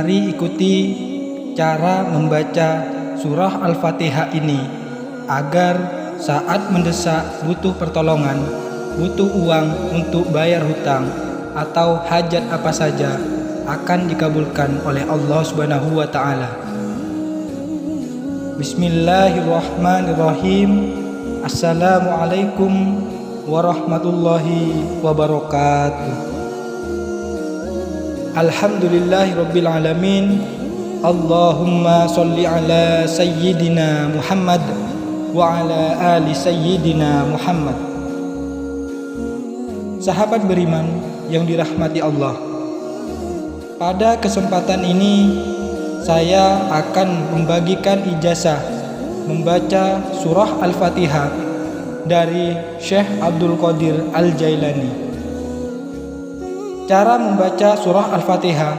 Mari ikuti cara membaca surah Al-Fatihah ini agar saat mendesak butuh pertolongan, butuh uang untuk bayar hutang atau hajat apa saja akan dikabulkan oleh Allah Subhanahu wa taala. Bismillahirrahmanirrahim. Assalamualaikum warahmatullahi wabarakatuh. Alhamdulillahirabbil alamin. Allahumma sholli ala sayyidina Muhammad wa ala ali sayyidina Muhammad. Sahabat beriman yang dirahmati Allah, pada kesempatan ini saya akan membagikan ijazah membaca surah Al-Fatihah dari Syekh Abdul Qadir Al-Jailani. Cara membaca surah Al-Fatihah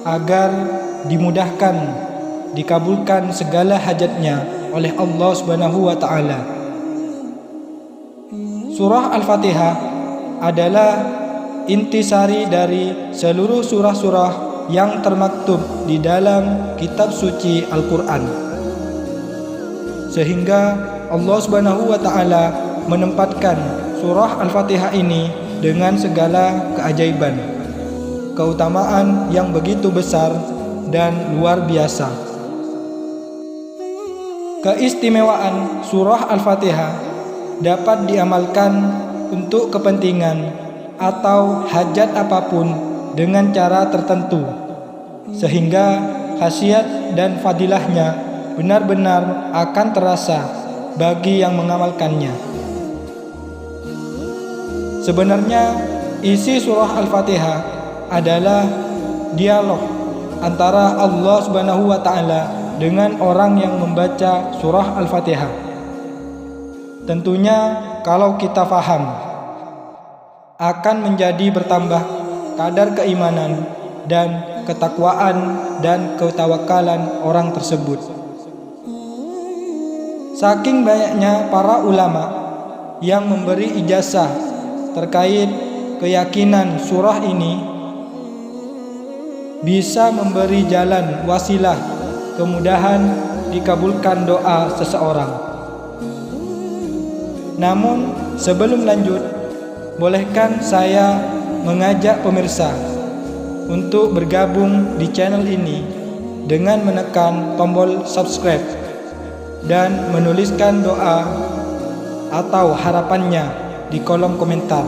agar dimudahkan, dikabulkan segala hajatnya oleh Allah Subhanahu wa taala. Surah Al-Fatihah adalah intisari dari seluruh surah-surah yang termaktub di dalam kitab suci Al-Qur'an. Sehingga Allah Subhanahu wa taala menempatkan surah Al-Fatihah ini dengan segala keajaiban, keutamaan yang begitu besar dan luar biasa. Keistimewaan surah Al-Fatihah dapat diamalkan untuk kepentingan atau hajat apapun dengan cara tertentu, sehingga khasiat dan fadilahnya benar-benar akan terasa bagi yang mengamalkannya. Sebenarnya isi surah Al-Fatihah adalah dialog antara Allah Subhanahu wa taala dengan orang yang membaca surah Al-Fatihah. Tentunya kalau kita faham, akan menjadi bertambah kadar keimanan dan ketakwaan dan ketawakalan orang tersebut. Saking banyaknya para ulama yang memberi ijazah terkait keyakinan surah ini bisa memberi jalan wasilah kemudahan dikabulkan doa seseorang. Namun sebelum lanjut, bolehkan saya mengajak pemirsa untuk bergabung di channel ini dengan menekan tombol subscribe dan menuliskan doa atau harapannya di kolom komentar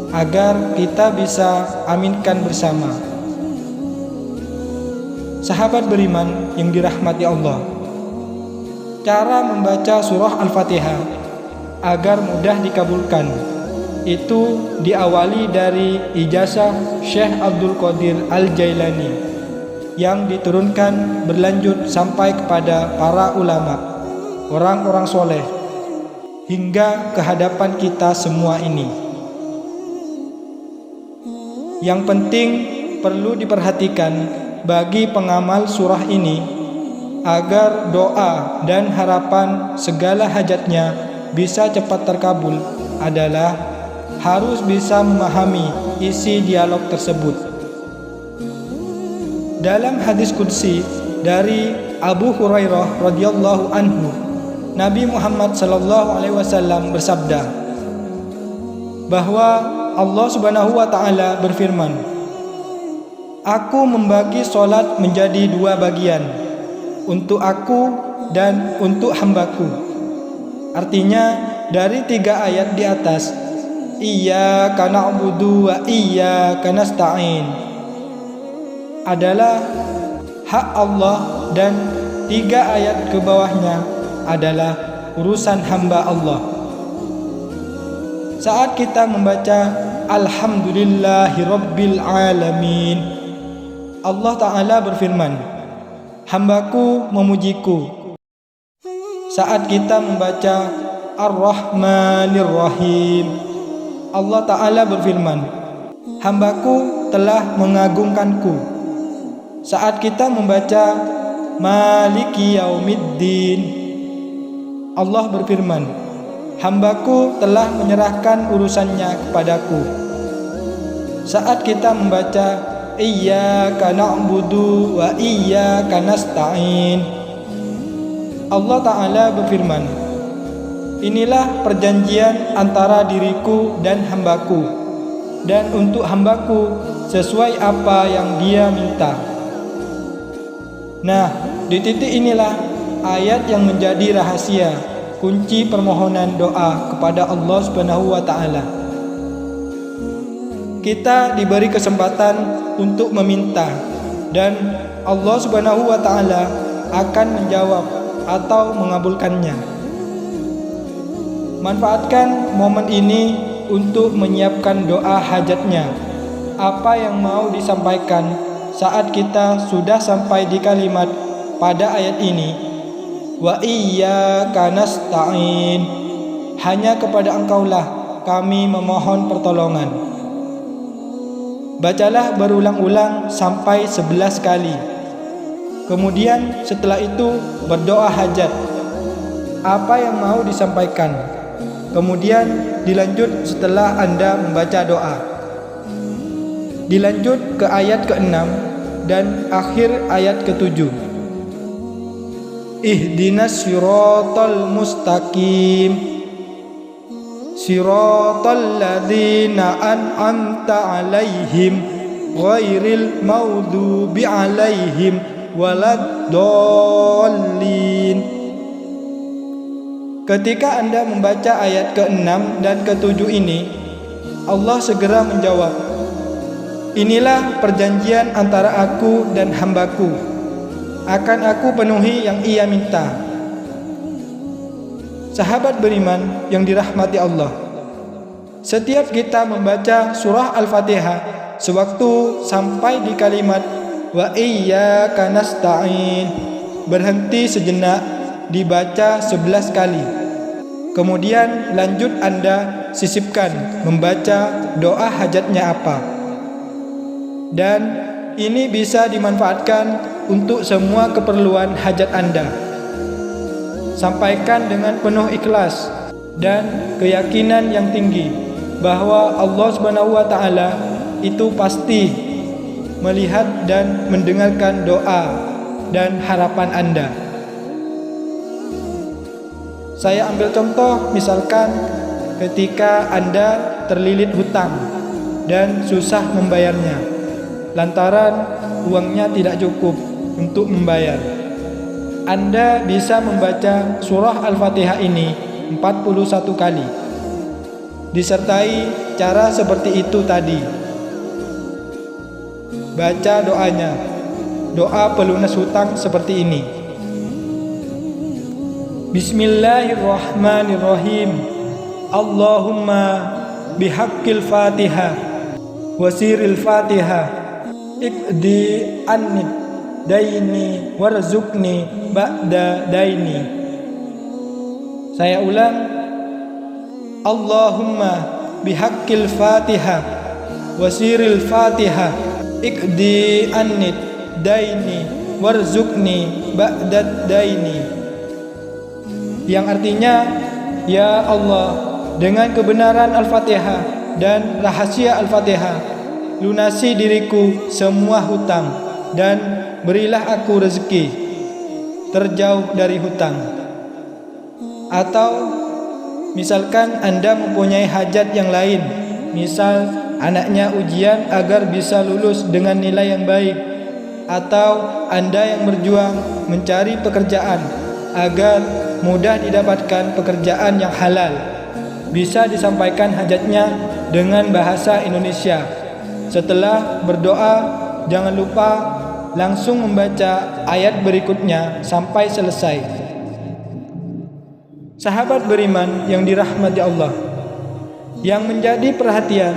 agar kita bisa aminkan bersama. Sahabat beriman yang dirahmati Allah, cara membaca surah Al-Fatihah agar mudah dikabulkan itu diawali dari ijazah Syekh Abdul Qadir Al-Jailani yang diturunkan berlanjut sampai kepada para ulama, orang-orang soleh, hingga ke hadapan kita semua ini. Yang penting perlu diperhatikan bagi pengamal surah ini agar doa dan harapan segala hajatnya bisa cepat terkabul adalah harus bisa memahami isi dialog tersebut. Dalam hadis qudsi dari Abu Hurairah radhiyallahu anhu, Nabi Muhammad sallallahu alaihi wasallam bersabda bahwa Allah Subhanahu wa taala berfirman, "Aku membagi solat menjadi dua bagian, untuk aku dan untuk hambaku." Artinya dari 3 ayat di atas, Iyyaka na'budu wa iyyaka nasta'in adalah hak Allah, dan 3 ayat ke bawahnya adalah urusan hamba Allah. Saat kita membaca Alhamdulillahirabbil alamin, Allah Ta'ala berfirman, "Hambaku memujiku." Saat kita membaca Ar-Rahmanir-Rahim, Allah Ta'ala berfirman, "Hambaku telah mengagungkanku." Saat kita membaca Maliki Yaumiddin, Allah berfirman, "Hambaku telah menyerahkan urusannya kepadaku." Saat kita membaca iyyaka na'budu wa iyyaka nasta'in. Allah Ta'ala berfirman, inilah perjanjian antara diriku dan hambaku, dan untuk hambaku sesuai apa yang dia minta. Nah, di titik inilah ayat yang menjadi rahasia, kunci permohonan doa kepada Allah Subhanahu wa Ta'ala. Kita diberi kesempatan untuk meminta, dan Allah Subhanahu wa Ta'ala akan menjawab atau mengabulkannya. Manfaatkan momen ini untuk menyiapkan doa hajatnya. Apa yang mau disampaikan saat kita sudah sampai di kalimat pada ayat ini, wa iyyaka nasta'in, hanya kepada Engkaulah kami memohon pertolongan. Bacalah berulang-ulang sampai 11 kali. Kemudian setelah itu berdoa hajat, apa yang mau disampaikan. Kemudian dilanjut setelah Anda membaca doa. Dilanjut ke ayat ke-6 dan akhir ayat ke-7. Ihdinas siratal mustaqim, siratal ladzina an'amta 'alaihim ghairil maghdubi 'alaihim waladdallin. Ketika Anda membaca ayat ke-6 dan ke-7 ini, Allah segera menjawab, inilah perjanjian antara aku dan hambaku, akan aku penuhi yang ia minta. Sahabat beriman yang dirahmati Allah, setiap kita membaca surah Al-Fatihah, sewaktu sampai di kalimat wa iyyaka nasta'in, berhenti sejenak, dibaca 11 kali. Kemudian lanjut Anda sisipkan membaca doa hajatnya apa. Dan ini bisa dimanfaatkan untuk semua keperluan hajat Anda. Sampaikan dengan penuh ikhlas dan keyakinan yang tinggi bahwa Allah Subhanahu wa Ta'ala itu pasti melihat dan mendengarkan doa dan harapan Anda. Saya ambil contoh, misalkan ketika Anda terlilit hutang dan susah membayarnya lantaran uangnya tidak cukup untuk membayar. Anda bisa membaca surah Al-Fatihah ini 41 kali, disertai cara seperti itu tadi. Baca doanya, doa pelunas hutang seperti ini. Bismillahirrahmanirrahim. Allahumma bihaqqil Fatihah wasiril Fatihah iqdi annid daini warzuqni ba'da daini. Saya ulang. Allahumma bihaqqil Fatihah wasiril Fatihah iqdi annid daini warzuqni ba'da daini. Yang artinya, ya Allah, dengan kebenaran Al-Fatihah dan rahasia Al-Fatihah, lunasi diriku semua hutang dan berilah aku rezeki terjauh dari hutang. Atau misalkan Anda mempunyai hajat yang lain, misal anaknya ujian agar bisa lulus dengan nilai yang baik, atau Anda yang berjuang mencari pekerjaan agar mudah didapatkan pekerjaan yang halal, bisa disampaikan hajatnya dengan bahasa Indonesia. Setelah berdoa, jangan lupa langsung membaca ayat berikutnya sampai selesai. Sahabat beriman yang dirahmati Allah, yang menjadi perhatian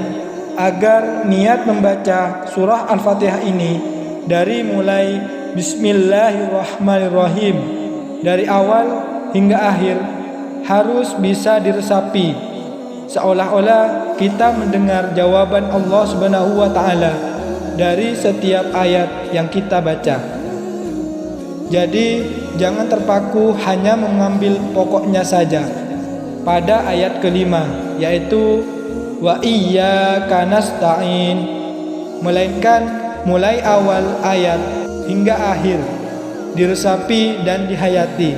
agar niat membaca surah Al-Fatihah ini dari mulai Bismillahirrahmanirrahim, dari awal hingga akhir harus bisa diresapi, seolah-olah kita mendengar jawaban Allah Subhanahu wa Ta'ala dari setiap ayat yang kita baca. Jadi jangan terpaku hanya mengambil pokoknya saja pada ayat kelima, yaitu wa iyyaka nasta'in, melainkan mulai awal ayat hingga akhir diresapi dan dihayati.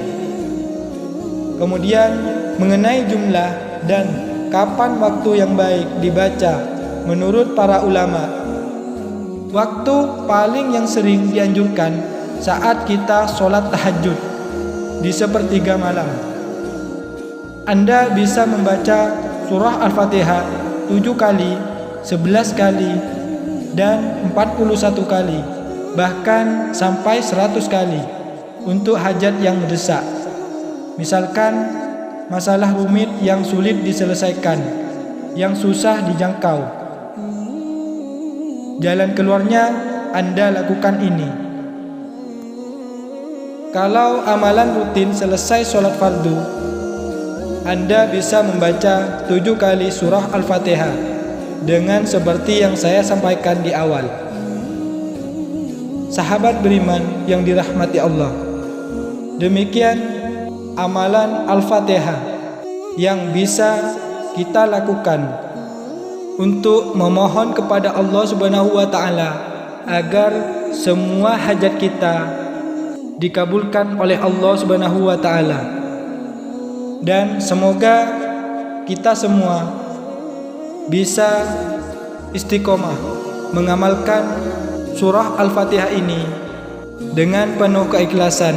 Kemudian mengenai jumlah dan kapan waktu yang baik dibaca menurut para ulama, waktu paling yang sering dianjurkan saat kita sholat tahajud di sepertiga malam. Anda bisa membaca surah Al-Fatihah 7 kali, 11 kali, dan 41 kali, bahkan sampai 100 kali untuk hajat yang mendesak. Misalkan masalah rumit yang sulit diselesaikan, yang susah dijangkau. Jalan keluarnya Anda lakukan ini. Kalau amalan rutin selesai sholat fardu, Anda bisa membaca 7 kali surah Al-Fatihah dengan seperti yang saya sampaikan di awal. Sahabat beriman yang dirahmati Allah, demikian amalan Al-Fatihah yang bisa kita lakukan untuk memohon kepada Allah Subhanahu wa taala agar semua hajat kita dikabulkan oleh Allah Subhanahu wa taala. Dan semoga kita semua bisa istiqomah mengamalkan surah Al-Fatihah ini dengan penuh keikhlasan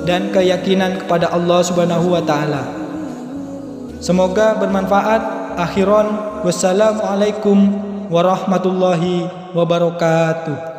dan keyakinan kepada Allah Subhanahu wa taala. Semoga bermanfaat. Akhiran, wassalamualaikum warahmatullahi wabarakatuh.